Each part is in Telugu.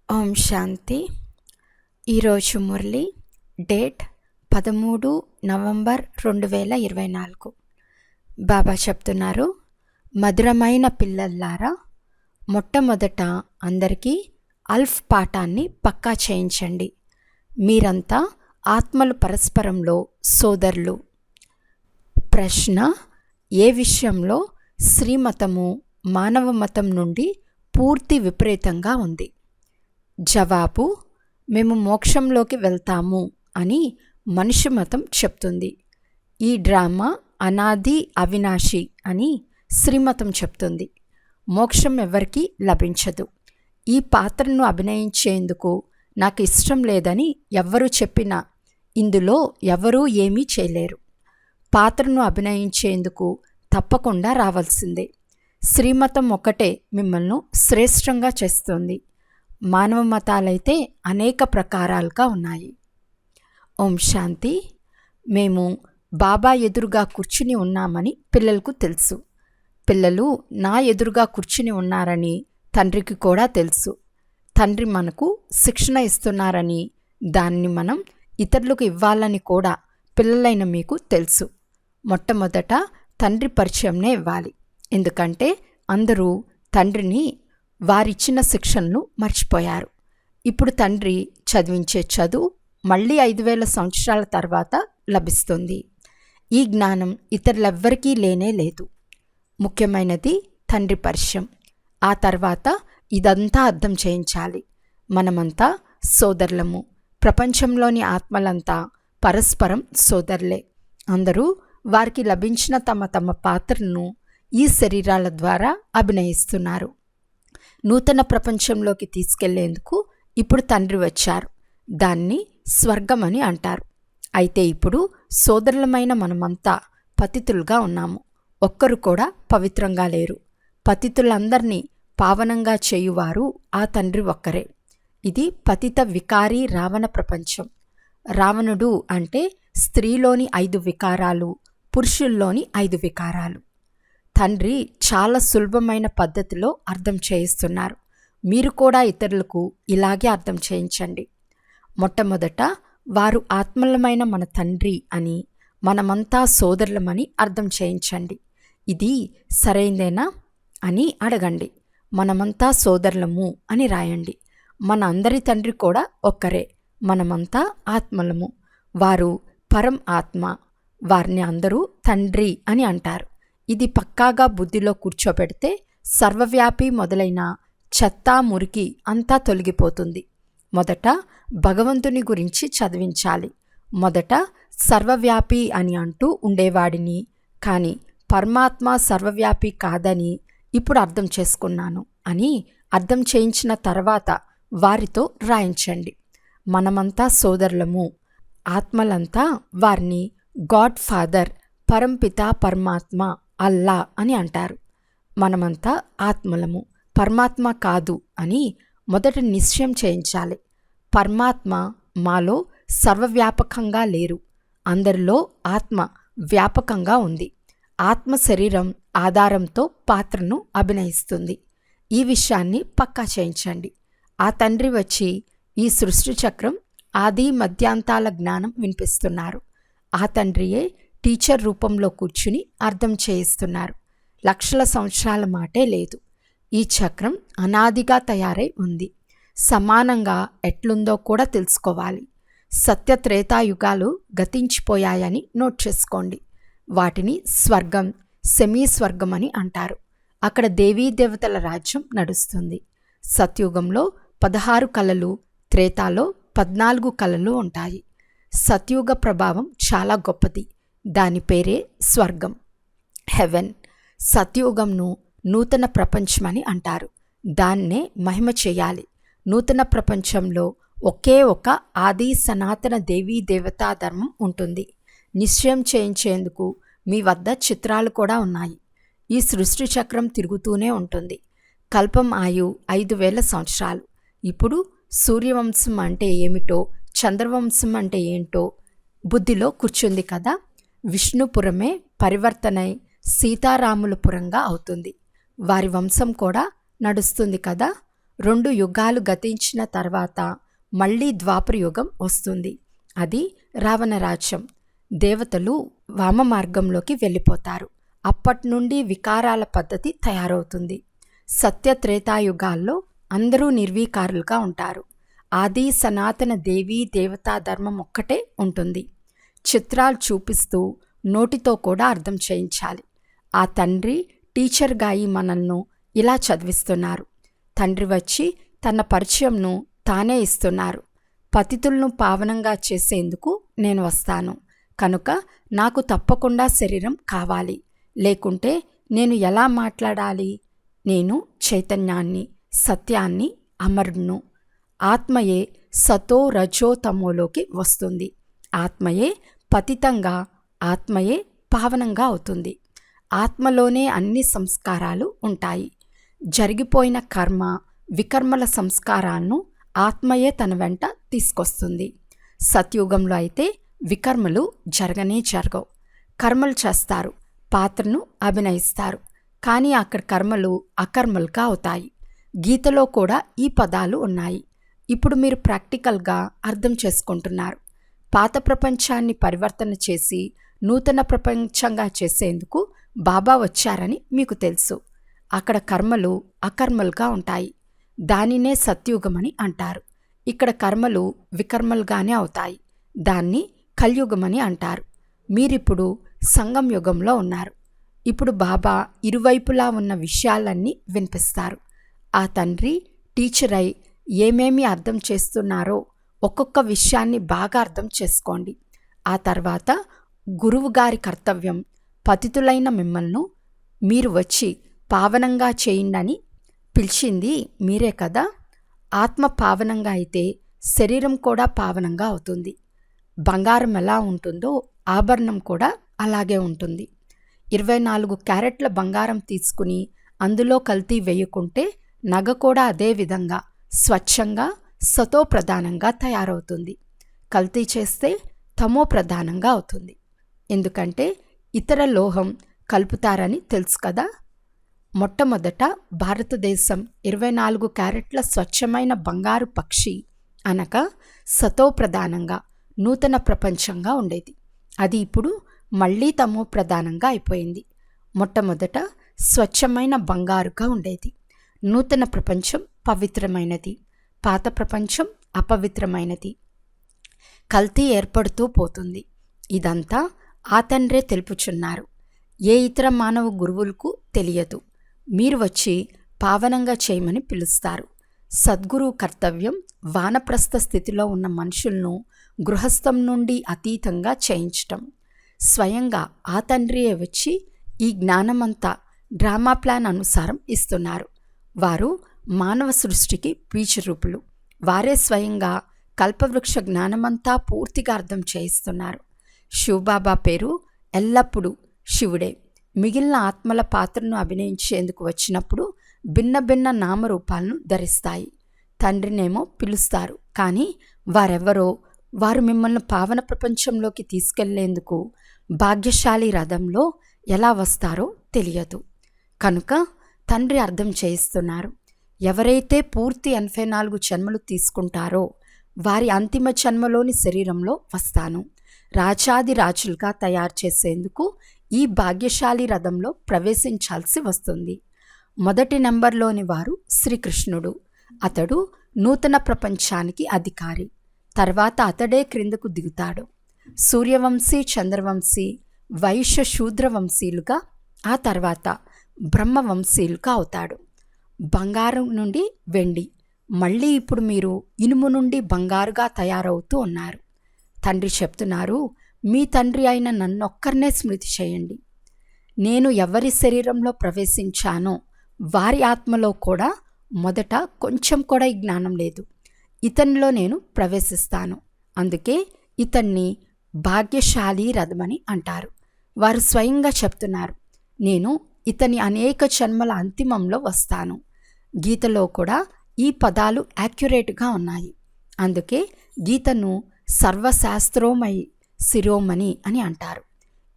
ఓం శాంతి. ఈరోజు మురళి డేట్ 13 నవంబర్ 2024. బాబా చెప్తున్నారు, మధురమైన పిల్లల్లారా, మొట్టమొదట అందరికీ అల్ఫ్ పాఠాన్ని పక్కా చేయించండి. మీరంతా ఆత్మలు పరస్పరంలో సోదరులు. ప్రశ్న: ఏ విషయంలో శ్రీమతము మానవ మతం నుండి పూర్తి విపరీతంగా ఉంది? జవాబు: మేము మోక్షంలోకి వెళ్తాము అని మనిషి మతం చెప్తుంది. ఈ డ్రామా అనాది అవినాశి అని శ్రీమతం చెప్తుంది. మోక్షం ఎవరికీ లభించదు. ఈ పాత్రను అభినయించేందుకు నాకు ఇష్టం లేదని ఎవ్వరూ చెప్పినా ఇందులో ఎవరూ ఏమీ చేయలేరు. పాత్రను అభినయించేందుకు తప్పకుండా రావాల్సిందే. శ్రీమతం ఒకటే మిమ్మల్ని శ్రేష్టంగా చేస్తుంది. మానవ మతాలైతే అనేక ప్రకారాలుగా ఉన్నాయి. ఓం శాంతి. మేము బాబా ఎదురుగా కూర్చుని ఉన్నామని పిల్లలకు తెలుసు. పిల్లలు నా ఎదురుగా కూర్చుని ఉన్నారని తండ్రికి కూడా తెలుసు. తండ్రి మనకు శిక్షణ ఇస్తున్నారని, దాన్ని మనం ఇతరులకు ఇవ్వాలని కూడా పిల్లలైన మీకు తెలుసు. మొట్టమొదట తండ్రి పరిచయంనే ఇవ్వాలి. ఎందుకంటే అందరూ తండ్రిని వారిచ్చిన శిక్షణను మర్చిపోయారు. ఇప్పుడు తండ్రి చదివించే చదువు మళ్ళీ 5000 సంవత్సరాల తర్వాత లభిస్తుంది. ఈ జ్ఞానం ఇతరులెవ్వరికీ లేనే లేదు. ముఖ్యమైనది తండ్రి పరిచయం. ఆ తర్వాత ఇదంతా అర్థం చేయించాలి. మనమంతా సోదరులము. ప్రపంచంలోని ఆత్మలంతా పరస్పరం సోదరులే. అందరూ వారికి లభించిన తమ తమ పాత్రను ఈ శరీరాల ద్వారా అభినయిస్తున్నారు. నూతన ప్రపంచంలోకి తీసుకెళ్లేందుకు ఇప్పుడు తండ్రి వచ్చారు. దాన్ని స్వర్గం అని అంటారు. అయితే ఇప్పుడు సోదరులమైన మనమంతా పతితులుగా ఉన్నాము. ఒక్కరు కూడా పవిత్రంగా లేరు. పతితులందరినీ పావనంగా చేయువారు ఆ తండ్రి ఒక్కరే. ఇది పతిత వికారీ రావణ ప్రపంచం. రావణుడు అంటే స్త్రీలోని 5 వికారాలు, పురుషుల్లోని 5 వికారాలు. తండ్రి చాలా సులభమైన పద్ధతిలో అర్థం చేయిస్తున్నారు. మీరు కూడా ఇతరులకు ఇలాగే అర్థం చేయించండి. మొట్టమొదట వారు ఆత్మలమైన మన తండ్రి అని, మనమంతా సోదరులమని అర్థం చేయించండి. ఇది సరైందేనా అని అడగండి. మనమంతా సోదరులము అని రాయండి. మన అందరి తండ్రి కూడా ఒక్కరే. మనమంతా ఆత్మలము. వారు పరం ఆత్మ. వారిని అందరూ తండ్రి అని అంటారు. ఇది పక్కాగా బుద్ధిలో కూర్చోబెడితే సర్వవ్యాపి మొదలైన చెత్త మురికి అంతా తొలగిపోతుంది. మొదట భగవంతుని గురించి చదివించాలి. మొదట సర్వవ్యాపి అని అంటూ ఉండేవాడిని, కానీ పరమాత్మ సర్వవ్యాపి కాదని ఇప్పుడు అర్థం చేసుకున్నాను అని అర్థం చేయించిన తర్వాత వారితో రాయించండి. మనమంతా సోదరులము. ఆత్మలంతా వారిని గాడ్ ఫాదర్, పరంపిత పరమాత్మ, అల్లా అని అంటారు. మనమంతా ఆత్మలము, పరమాత్మ కాదు అని మొదట నిశ్చయం చేయించాలి. పరమాత్మ మాలో సర్వవ్యాపకంగా లేరు. అందరిలో ఆత్మ వ్యాపకంగా ఉంది. ఆత్మ శరీరం ఆధారంతో పాత్రను అభినయిస్తుంది. ఈ విషయాన్ని పక్కా చేయించండి. ఆ తండ్రి వచ్చి ఈ సృష్టి చక్రం ఆది మధ్యాంతాల జ్ఞానం వినిపిస్తున్నారు. ఆ తండ్రియే టీచర్ రూపంలో కూర్చుని అర్థం చేయిస్తున్నారు. లక్షల సంవత్సరాల మాటే లేదు. ఈ చక్రం అనాదిగా తయారై ఉంది. సమానంగా ఎట్లుందో కూడా తెలుసుకోవాలి. సత్య త్రేతాయుగాలు గతించిపోయాయని నోట్ చేసుకోండి. వాటిని స్వర్గం, సెమీ స్వర్గం అని అంటారు. అక్కడ దేవీ దేవతల రాజ్యం నడుస్తుంది. సత్యుగంలో 16 కళలు, త్రేతాలో 14 కళలు ఉంటాయి. సత్యుగ ప్రభావం చాలా గొప్పది. దాని పేరే స్వర్గం, హెవెన్. సత్యుగంను నూతన ప్రపంచమని అంటారు. దాన్నే మహిమ చేయాలి. నూతన ప్రపంచంలో ఒకే ఒక ఆది సనాతన దేవీ దేవతా ధర్మం ఉంటుంది. నిశ్చయం చేయించేందుకు మీ వద్ద చిత్రాలు కూడా ఉన్నాయి. ఈ సృష్టి చక్రం తిరుగుతూనే ఉంటుంది. కల్పం ఆయు 5000 సంవత్సరాలు. ఇప్పుడు సూర్యవంశం అంటే ఏమిటో, చంద్రవంశం అంటే ఏంటో బుద్ధిలో కూర్చుంది కదా. విష్ణుపురమే పరివర్తనై సీతారాములపురంగా అవుతుంది. వారి వంశం కూడా నడుస్తుంది కదా. 2 యుగాలు గతించిన తర్వాత మళ్ళీ ద్వాపర యుగం వస్తుంది. అది రావణ రాజ్యం. దేవతలు వామ మార్గంలోకి వెళ్ళిపోతారు. అప్పట్నుండి వికారాల పద్ధతి తయారవుతుంది. సత్యత్రేతాయుగాల్లో అందరూ నిర్వీకారులుగా ఉంటారు. ఆది సనాతన దేవీ దేవతా ధర్మం ఒక్కటే ఉంటుంది. చిత్రాలు చూపిస్తూ నోటితో కూడా అర్థం చేయించాలి. ఆ తండ్రి టీచర్గా అయి మనల్ని ఇలా చదివిస్తున్నారు. తండ్రి వచ్చి తన పరిచయంను తానే ఇస్తున్నారు. పతితులను పావనంగా చేసేందుకు నేను వస్తాను, కనుక నాకు తప్పకుండా శరీరం కావాలి, లేకుంటే నేను ఎలా మాట్లాడాలి? నేను చైతన్యాన్ని, సత్యాన్ని, అమరుడును. ఆత్మయే సతో రజో తమోలోకి వస్తుంది. ఆత్మయే పతితంగా, ఆత్మయే పావనంగా అవుతుంది. ఆత్మలోనే అన్ని సంస్కారాలు ఉంటాయి. జరిగిపోయిన కర్మ వికర్మల సంస్కారాలను ఆత్మయే తన వెంట తీసుకొస్తుంది. సత్యుగంలో అయితే వికర్మలు జరగనే జరగవు. కర్మలు చేస్తారు, పాత్రను అభినయిస్తారు, కానీ అక్కడ కర్మలు అకర్మలుగా అవుతాయి. గీతలో కూడా ఈ పదాలు ఉన్నాయి. ఇప్పుడు మీరు ప్రాక్టికల్గా అర్థం చేసుకుంటున్నారు. పాత ప్రపంచాన్ని పరివర్తన చేసి నూతన ప్రపంచంగా చేసేందుకు బాబా వచ్చారని మీకు తెలుసు. అక్కడ కర్మలు అకర్మలుగా ఉంటాయి. దానినే సత్యుగమని అంటారు. ఇక్కడ కర్మలు వికర్మలుగానే అవుతాయి. దాన్ని కలియుగమని అంటారు. మీరిప్పుడు సంగం యుగంలో ఉన్నారు. ఇప్పుడు బాబా ఇరువైపులా ఉన్న విషయాలన్నీ వినిపిస్తారు. ఆ తండ్రి టీచర్ అయి ఏమేమి అర్థం చేస్తున్నారో ఒక్కొక్క విషయాన్ని బాగా అర్థం చేసుకోండి. ఆ తర్వాత గురువుగారి కర్తవ్యం పతితులైన మిమ్మల్ని మీరు వచ్చి పావనంగా చేయండి పిలిచింది మీరే కదా. ఆత్మ పావనంగా అయితే శరీరం కూడా పావనంగా అవుతుంది. బంగారం ఎలా ఉంటుందో ఆభరణం కూడా అలాగే ఉంటుంది. 24 క్యారెట్ల బంగారం తీసుకుని అందులో కల్తీ వేయకుంటే నగ కూడా అదే విధంగా స్వచ్ఛంగా సతో ప్రధానంగా తయారవుతుంది. కల్తీ చేస్తే తమో ప్రధానంగా అవుతుంది. ఎందుకంటే ఇతర లోహం కలుపుతారని తెలుసు కదా. మొట్టమొదట భారతదేశం 24 క్యారెట్ల స్వచ్ఛమైన బంగారు పక్షి అనగా సతో ప్రధానంగా నూతన ప్రపంచంగా ఉండేది. అది ఇప్పుడు మళ్ళీ తమో ప్రధానంగా అయిపోయింది. మొట్టమొదట స్వచ్ఛమైన బంగారుగా ఉండేది. నూతన ప్రపంచం పవిత్రమైనది, పాత ప్రపంచం అపవిత్రమైనది. కల్తీ ఏర్పడుతూ పోతుంది. ఇదంతా ఆ తండ్రే తెలుపుచున్నారు. ఏ ఇతర మానవ గురువులకు తెలియదు. మీరు వచ్చి పావనంగా చేయమని పిలుస్తారు. సద్గురువు కర్తవ్యం వానప్రస్థ స్థితిలో ఉన్న మనుషులను గృహస్థం నుండి అతీతంగా చేయించటం. స్వయంగా ఆ తండ్రియే వచ్చి ఈ జ్ఞానమంతా డ్రామా ప్లాన్ అనుసారం ఇస్తున్నారు. వారు మానవ సృష్టికి బీజరూపులు. వారే స్వయంగా కల్పవృక్ష జ్ఞానమంతా పూర్తిగా అర్థం చేయిస్తున్నారు. శివబాబా పేరు ఎల్లప్పుడూ శివుడే. మిగిలిన ఆత్మల పాత్రను అభినయించేందుకు వచ్చినప్పుడు భిన్న భిన్న నామరూపాలను ధరిస్తాయి. తండ్రినేమో పిలుస్తారు, కానీ వారెవరో, వారు మిమ్మల్ని పావన ప్రపంచంలోకి తీసుకెళ్లేందుకు భాగ్యశాలి రథంలో ఎలా వస్తారో తెలియదు. కనుక తండ్రి అర్థం చేయిస్తున్నారు. ఎవరైతే పూర్తి 84 జన్మలు తీసుకుంటారో వారి అంతిమ జన్మలోని శరీరంలో వస్తాను. రాజాది రాజులుగా తయారు చేసేందుకు ఈ భాగ్యశాలి రథంలో ప్రవేశించాల్సి వస్తుంది. మొదటి నెంబర్లోని వారు శ్రీకృష్ణుడు. అతడు నూతన ప్రపంచానికి అధికారి. తర్వాత అతడే క్రిందకు దిగుతాడు. సూర్యవంశీ, చంద్రవంశీ, వైశ్య శూద్రవంశీలుగా, ఆ తర్వాత బ్రహ్మవంశీలుగా అవుతాడు. బంగారం నుండి వెండి, మళ్ళీ ఇప్పుడు మీరు ఇనుము నుండి బంగారుగా తయారవుతూ ఉన్నారు. తండ్రి చెప్తున్నారు, మీ తండ్రి అయిన నన్నొక్కరినే స్మృతి చేయండి. నేను ఎవరి శరీరంలో ప్రవేశించానో వారి ఆత్మలో కూడా మొదట కొంచెం కూడా ఈ జ్ఞానం లేదు. ఇతనిలో నేను ప్రవేశిస్తాను. అందుకే ఇతన్ని భాగ్యశాలి రథమని అంటారు. వారు స్వయంగా చెప్తున్నారు, నేను ఇతని అనేక జన్మల అంతిమంలో వస్తాను. గీతలో కూడా ఈ పదాలు యాక్యురేట్గా ఉన్నాయి. అందుకే గీతను సర్వశాస్త్రోమయి శిరోమణి అని అంటారు.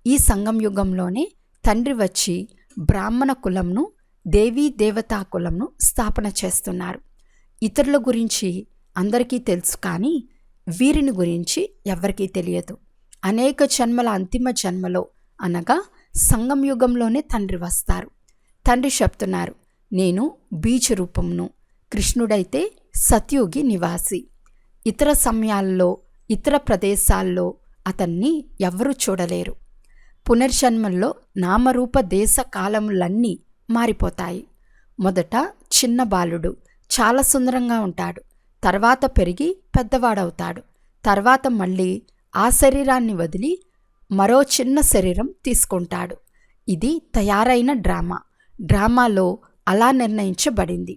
ఈ సంగం యుగంలోనే తండ్రి వచ్చి బ్రాహ్మణ కులంను, దేవీ దేవతా కులంను స్థాపన చేస్తున్నారు. ఇతరుల గురించి అందరికీ తెలుసు, కానీ వీరిని గురించి ఎవ్వరికీ తెలియదు. అనేక జన్మల అంతిమ జన్మలో అనగా సంగం యుగంలోనే తండ్రి వస్తారు. తండ్రి చెప్తున్నారు, నేను బీజ రూపంను, కృష్ణుడైతే సత్యుగి నివాసి. ఇతర సమయాల్లో ఇతర ప్రదేశాల్లో అతన్ని ఎవ్వరూ చూడలేరు. పునర్జన్మల్లో నామరూప దేశ కాలములన్నీ మారిపోతాయి. మొదట చిన్న బాలుడు చాలా సుందరంగా ఉంటాడు, తర్వాత పెరిగి పెద్దవాడవుతాడు. తర్వాత మళ్ళీ ఆ శరీరాన్ని వదిలి మరో చిన్న శరీరం తీసుకుంటాడు. ఇది తయారైన డ్రామాలో అలా నిర్ణయించబడింది.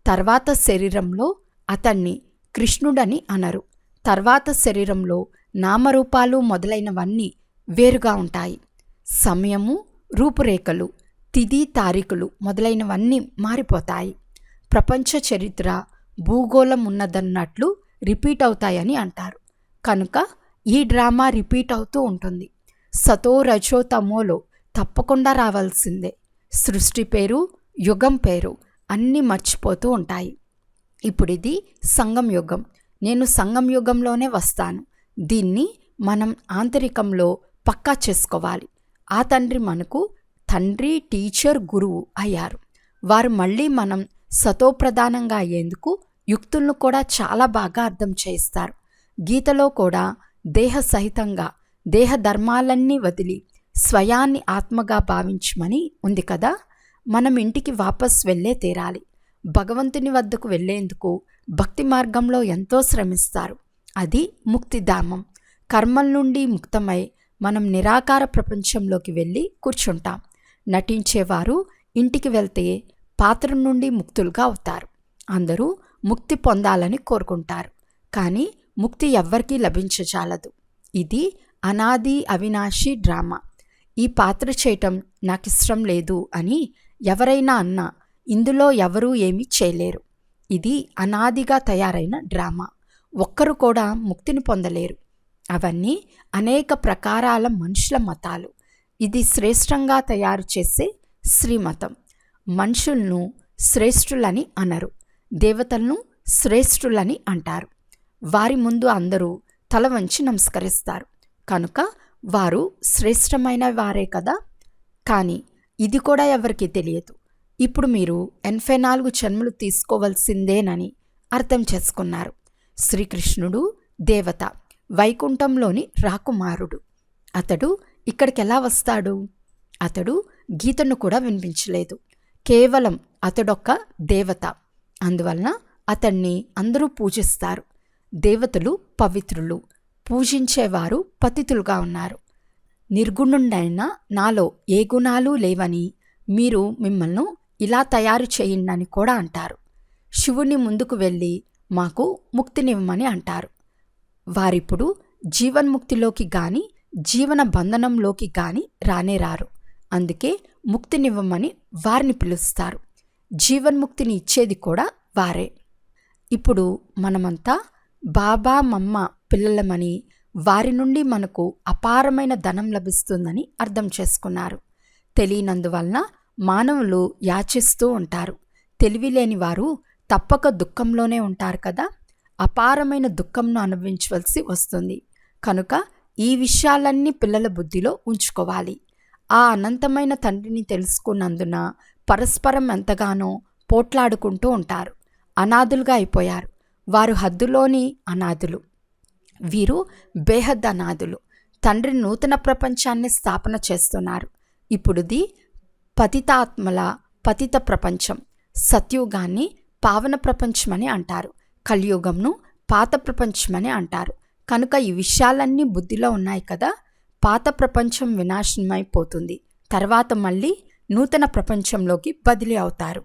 తర్వాత శరీరంలో అతన్ని కృష్ణుడని అనరు. తర్వాత శరీరంలో నామరూపాలు మొదలైనవన్నీ వేరుగా ఉంటాయి. సమయము, రూపురేఖలు, తిథి, తారీఖులు మొదలైనవన్నీ మారిపోతాయి. ప్రపంచ చరిత్ర భూగోళం ఉన్నదన్నట్లు రిపీట్ అవుతాయని అంటారు. కనుక ఈ డ్రామా రిపీట్ అవుతూ ఉంటుంది. సతో రజో తమోలో తప్పకుండా రావాల్సిందే. సృష్టి పేరు, యుగం పేరు అన్నీ మర్చిపోతూ ఉంటాయి. ఇప్పుడిది సంగం యుగం. నేను సంగం యుగంలోనే వస్తాను. దీన్ని మనం ఆంతరికంలో పక్కా చేసుకోవాలి. ఆ తండ్రి మనకు తండ్రి, టీచర్, గురువు అయ్యారు. వారు మళ్ళీ మనం సతోప్రధానంగా అయ్యేందుకు యుక్తులను కూడా చాలా బాగా అర్థం చేయిస్తారు. గీతలో కూడా దేహ సహితంగా దేహ ధర్మాలన్నీ వదిలి స్వయాన్ని ఆత్మగా భావించమని ఉంది కదా. మనం ఇంటికి వాపస్ వెళ్ళే తీరాలి. భగవంతుని వద్దకు వెళ్ళేందుకు భక్తి మార్గంలో ఎంతో శ్రమిస్తారు. అది ముక్తిధామం. కర్మల నుండి ముక్తమై మనం నిరాకార ప్రపంచంలోకి వెళ్ళి కూర్చుంటాం. నటించేవారు ఇంటికి వెళ్తే పాత్ర నుండి ముక్తులుగా అవుతారు. అందరూ ముక్తి పొందాలని కోరుకుంటారు, కానీ ముక్తి ఎవ్వరికీ లభించజాలదు. ఇది అనాది అవినాశి డ్రామా. ఈ పాత్ర చేయటం నాకు ఇష్టం లేదు అని ఎవరైనా అన్నా ఇందులో ఎవరూ ఏమీ చేయలేరు. ఇది అనాదిగా తయారైన డ్రామా. ఒక్కరు కూడా ముక్తిని పొందలేరు. అవన్నీ అనేక ప్రకారాల మనుషుల మతాలు. ఇది శ్రేష్టంగా తయారు చేసే శ్రీమతం. మనుషులను శ్రేష్ఠులని అనరు, దేవతలను శ్రేష్ఠులని అంటారు. వారి ముందు అందరూ తల వంచి నమస్కరిస్తారు, కనుక వారు శ్రేష్టమైన వారే కదా. కానీ ఇది కూడా ఎవరికీ తెలియదు. ఇప్పుడు మీరు 84 జన్మలు తీసుకోవలసిందేనని అర్థం చేసుకున్నారు. శ్రీకృష్ణుడు దేవత, వైకుంఠంలోని రాకుమారుడు. అతడు ఇక్కడికి ఎలా వస్తాడు? అతడు గీతను కూడా వినిపించలేదు. కేవలం అతడొక్క దేవత. అందువలన అతన్ని అందరూ పూజిస్తారు. దేవతలు పవిత్రులు, పూజించేవారు పతితులుగా ఉన్నారు. నిర్గుణుడైన నాలో ఏ గుణాలు లేవని మీరు మిమ్మల్ని ఇలా తయారు చేయండి కూడా అంటారు. శివుని ముందుకు వెళ్ళి మాకు ముక్తినివ్వమని అంటారు. వారిప్పుడు జీవన్ముక్తిలోకి గాని జీవన బంధనంలోకి గాని రానేరారు. అందుకే ముక్తినివ్వమని వారిని పిలుస్తారు. జీవన్ముక్తిని ఇచ్చేది కూడా వారే. ఇప్పుడు మనమంతా బాబా మమ్మ పిల్లలమని, వారి నుండి మనకు అపారమైన ధనం లభిస్తుందని అర్థం చేసుకున్నారు. తెలియనందువలన మానవులు యాచిస్తూ ఉంటారు. తెలివిలేని వారు తప్పక దుఃఖంలోనే ఉంటారు కదా. అపారమైన దుఃఖంను అనుభవించవలసి వస్తుంది. కనుక ఈ విషయాలన్నీ పిల్లల బుద్ధిలో ఉంచుకోవాలి. ఆ అనంతమైన తండ్రిని తెలుసుకున్నందున పరస్పరం ఎంతగానో పోట్లాడుకుంటూ ఉంటారు. అనాథులుగా అయిపోయారు. వారు హద్దులోని అనాథులు, వీరు బేహద్ అనాథులు. తండ్రి నూతన ప్రపంచాన్ని స్థాపన చేస్తున్నారు. ఇప్పుడుది పతితాత్మల పతిత ప్రపంచం. సత్యుగాన్ని పావన ప్రపంచమని అంటారు. కలియుగంను పాత ప్రపంచమని అంటారు. కనుక ఈ విషయాలన్నీ బుద్ధిలో ఉన్నాయి కదా. పాత ప్రపంచం వినాశనమైపోతుంది, తర్వాత మళ్ళీ నూతన ప్రపంచంలోకి బదిలీ అవుతారు.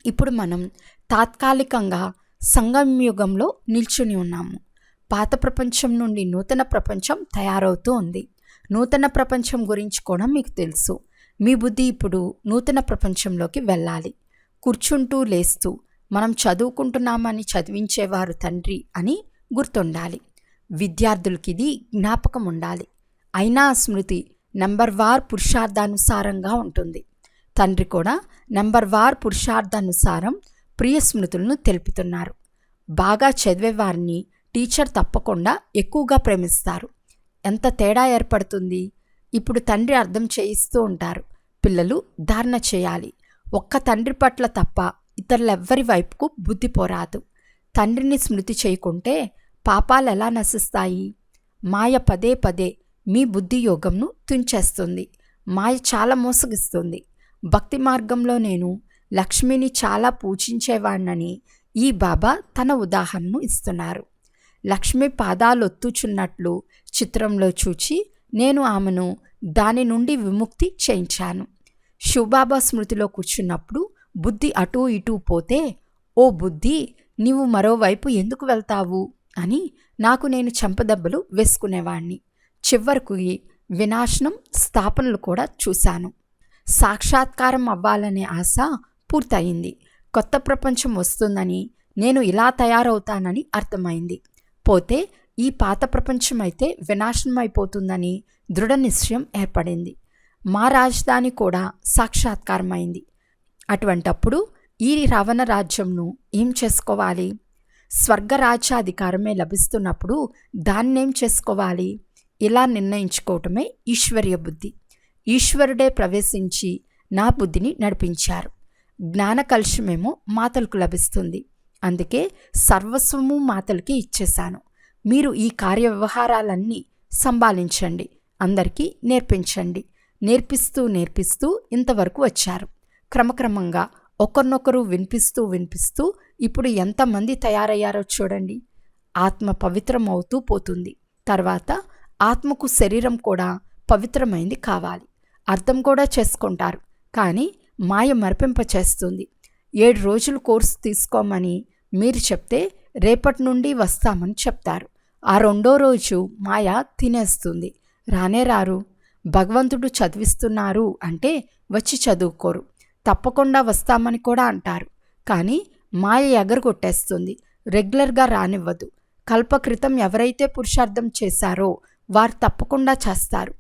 ఇప్పుడు మనం తాత్కాలికంగా సంగమయుగంలో నిల్చుని ఉన్నాము. పాత ప్రపంచం నుండి నూతన ప్రపంచం తయారవుతూ ఉంది. నూతన ప్రపంచం గురించి కూడా మీకు తెలుసు. మీ బుద్ధి ఇప్పుడు నూతన ప్రపంచంలోకి వెళ్ళాలి. కూర్చుంటూ లేస్తూ మనం చదువుకుంటున్నామని చదివించేవారు తండ్రి అని గుర్తుండాలి. విద్యార్థులకి ఇది జ్ఞాపకం ఉండాలి. అయినా స్మృతి నెంబర్ వార్ పురుషార్థానుసారంగా ఉంటుంది. తండ్రి కూడా నెంబర్ వార్ పురుషార్థానుసారం ప్రియ స్మృతులను తెలుపుతున్నారు. బాగా చదివేవారిని టీచర్ తప్పకుండా ఎక్కువగా ప్రేమిస్తారు. ఎంత తేడా ఏర్పడుతుంది. ఇప్పుడు తండ్రి అర్థం చేయిస్తూ ఉంటారు. పిల్లలు ధారణ చేయాలి. ఒక్క తండ్రి పట్ల తప్ప ఇతరులెవ్వరి వైపుకు బుద్ధి పోరాదు. తండ్రిని స్మృతి చేయకుంటే పాపాలు ఎలా నశిస్తాయి? మాయ పదే పదే మీ బుద్ధి యోగంను తుంచేస్తుంది. మాయ చాలా మోసగిస్తుంది. భక్తి మార్గంలో నేను లక్ష్మిని చాలా పూజించేవాణ్ణని ఈ బాబా తన ఉదాహరణను ఇస్తున్నారు. లక్ష్మి పాదాలొత్తుచున్నట్లు చిత్రంలో చూచి నేను ఆమెను దాని నుండి విముక్తి చేయించాను. శివబాబా స్మృతిలో కూర్చున్నప్పుడు బుద్ధి అటూ ఇటూ పోతే, ఓ బుద్ధి, నీవు మరోవైపు ఎందుకు వెళ్తావు అని నాకు నేను చెంపదెబ్బలు వేసుకునేవాణ్ణి. చివరకు వినాశనం స్థాపనలు కూడా చూశాను. సాక్షాత్కారం అవ్వాలనే ఆశ పూర్తయింది. కొత్త ప్రపంచం వస్తుందని, నేను ఇలా తయారవుతానని అర్థమైంది. పోతే ఈ పాత ప్రపంచం అయితే వినాశనం అయిపోతుందని దృఢ నిశ్చయం ఏర్పడింది. మా రాజధాని కూడా సాక్షాత్కారమైంది. అటువంటప్పుడు ఈ రావణ రాజ్యంను ఏం చేసుకోవాలి? స్వర్గరాజ్యాధికారమే లభిస్తున్నప్పుడు దాన్నేం చేసుకోవాలి? ఇలా నిర్ణయించుకోవటమే ఈశ్వర్య బుద్ధి. ఈశ్వరుడే ప్రవేశించి నా బుద్ధిని నడిపించారు. జ్ఞాన కలుషమేమో మాతలకు లభిస్తుంది. అందుకే సర్వస్వము మాతలకి ఇచ్చేశాను. మీరు ఈ కార్యవ్యవహారాలన్నీ సంభాళించండి, అందరికీ నేర్పించండి. నేర్పిస్తూ ఇంతవరకు వచ్చారు. క్రమక్రమంగా ఒకరినొకరు వినిపిస్తూ ఇప్పుడు ఎంతమంది తయారయ్యారో చూడండి. ఆత్మ పవిత్రం అవుతూ పోతుంది. తర్వాత ఆత్మకు శరీరం కూడా పవిత్రమైంది కావాలి. అర్థం కూడా చేసుకుంటారు. కానీ మాయ మరిపింపచేస్తుంది. 7 రోజులు కోర్సు తీసుకోమని మీరు చెప్తే రేపటి నుండి వస్తామని చెప్తారు. ఆ 2వ రోజు మాయ తినేస్తుంది. రానే రారు. భగవంతుడు చదివిస్తున్నారు అంటే వచ్చి చదువుకోరు. తప్పకుండా వస్తామని కూడా అంటారు. కానీ మాయ ఎగరగొట్టేస్తుంది. రెగ్యులర్గా రానివ్వదు. కల్పకృతం ఎవరైతే పురుషార్థం చేశారో వారు తప్పకుండా చేస్తారు.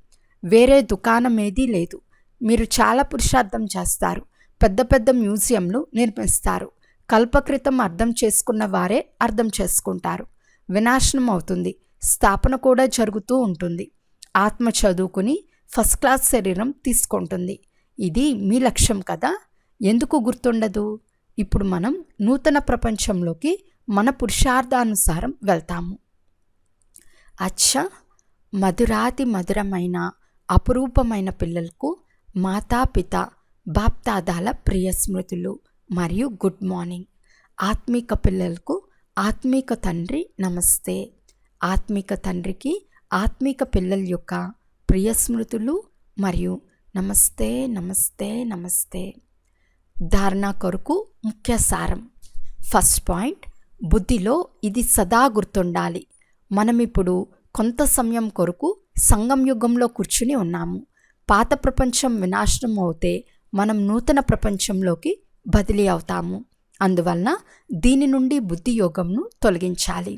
వేరే దుకాణం ఏదీ లేదు. మీరు చాలా పురుషార్థం చేస్తారు. పెద్ద పెద్ద మ్యూజియంలు నిర్మిస్తారు. కల్పకృతం అర్థం చేసుకున్న వారే అర్థం చేసుకుంటారు. వినాశనం అవుతుంది. స్థాపన కూడా జరుగుతూ ఉంటుంది. ఆత్మ చదువుకుని ఫస్ట్ క్లాస్ శరీరం తీసుకుంటుంది. ఇది మీ లక్ష్యం కదా. ఎందుకు గుర్తుండదు? ఇప్పుడు మనం నూతన ప్రపంచంలోకి మన పురుషార్థానుసారం వెళ్తాము. అచ్చా, మధురాతి మధురమైన అపురూపమైన పిల్లలకు మాతాపిత బాప్దాదాల ప్రియ స్మృతులు మరియు గుడ్ మార్నింగ్. ఆత్మీక పిల్లలకు ఆత్మీక తండ్రి నమస్తే. ఆత్మీక తండ్రికి ఆత్మీక పిల్లల యొక్క ప్రియ స్మృతులు మరియు నమస్తే నమస్తే నమస్తే. ధారణ కొరకు ముఖ్య సారం. ఫస్ట్ పాయింట్, బుద్ధిలో ఇది సదా గుర్తుండాలి. మనమిప్పుడు కొంత సమయం కొరకు సంగం యుగంలో కూర్చుని ఉన్నాము. పాత ప్రపంచం వినాశనం అవుతే మనం నూతన ప్రపంచంలోకి బదిలీ అవుతాము. అందువలన దీని నుండి బుద్ధి యోగంను తొలగించాలి.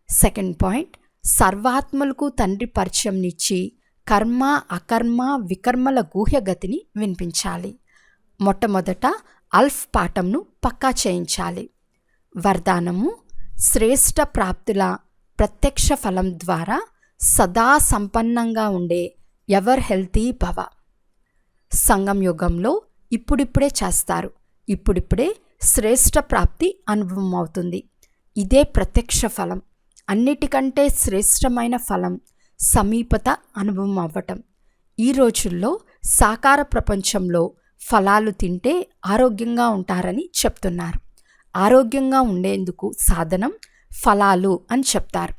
సెకండ్ పాయింట్, సర్వాత్మలకు తండ్రి పరిచయంనిచ్చి కర్మ అకర్మ వికర్మల గూహ్యగతిని వినిపించాలి. మొట్టమొదట అల్ఫ్ పాఠంను పక్కా చేయించాలి. వరదానము, శ్రేష్ఠ ప్రాప్తుల ప్రత్యక్ష ఫలం ద్వారా సదా సంపన్నంగా ఉండే ఎవర్ హెల్తీ భవ. సంగం యుగంలో ఇప్పుడిప్పుడే చేస్తారు. ఇప్పుడిప్పుడే శ్రేష్ఠ ప్రాప్తి అనుభవం అవుతుంది. ఇదే ప్రత్యక్ష ఫలం. అన్నిటికంటే శ్రేష్టమైన ఫలం సమీపత అనుభవం అవ్వటం. ఈ రోజుల్లో సాకార ప్రపంచంలో ఫలాలు తింటే ఆరోగ్యంగా ఉంటారని చెప్తున్నారు. ఆరోగ్యంగా ఉండేందుకు సాధనం ఫలాలు అని చెప్తారు.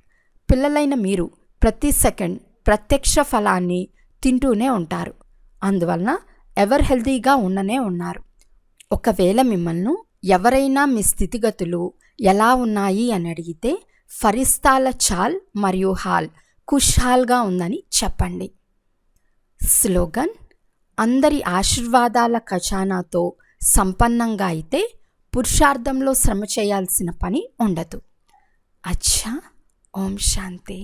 పిల్లలైన మీరు ప్రతి సెకండ్ ప్రత్యక్ష ఫలాన్ని తింటూనే ఉంటారు. అందువలన ఎవర్ హెల్తీగా ఉండనే ఉన్నారు. ఒకవేళ మిమ్మల్ని ఎవరైనా మీ స్థితిగతులు ఎలా ఉన్నాయి అని అడిగితే ఫరిస్తాల చాల్ మరియు హాల్ ఖుష్హాల్గా ఉందని చెప్పండి. స్లోగన్, అందరి ఆశీర్వాదాల ఖజానాతో సంపన్నంగా అయితే పురుషార్థంలో శ్రమ చేయాల్సిన పని ఉండదు. అచ్చా, ఓం శాంతి.